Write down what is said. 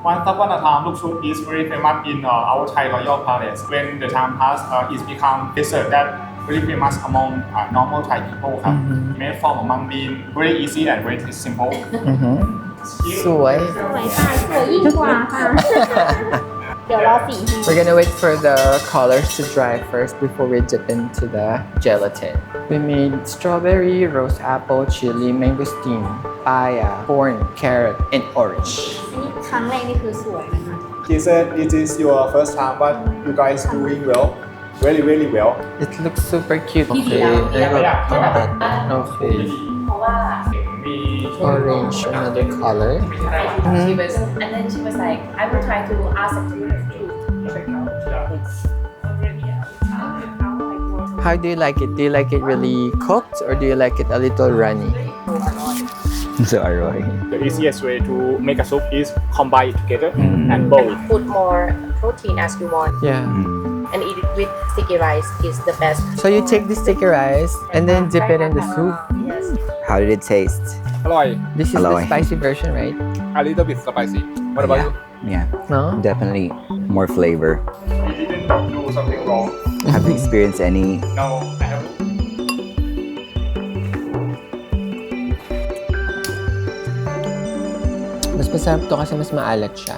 Once upon a time, Luk Chup is very famous in our Thai royal palace. When the time passed, it's become dessert that very famous among normal Thai people. Made from a mung bean, very easy and very simple. สวย สวยค่ะสวยยิ่งกว่าค่ะ เดี๋ยวรอสีให้ We're gonna wait for the colors to dry first before we dip into the gelatin. We made strawberry, rose apple, chili, mangosteen, papaya, corn, carrot, and orange. อันนี้ครั้งแรกนี่คือสวยนะคะ He said it is your first time, but you guys doing well, very very well. It looks super cute. Okay, okay. เพราะว่า Orange, another color. she was and then she was like I will try to ask her to check out. How do you like it? Do you like it really cooked or do you like it a little runny? So aroy. The easiest way to make a soup is combine it together and boil it. Put more protein as you want Yeah. and eat it with sticky rice is the best. So you take the sticky rice and then dip it in the soup. Yes. How did it taste? อร่อย This is the Aloy. spicy version, right? A little bit spicy. What about you? Yeah, No? definitely more flavor. You didn't do something wrong. Have you experienced any? No, I haven't. Mas masarap to kasi mas maalat siya.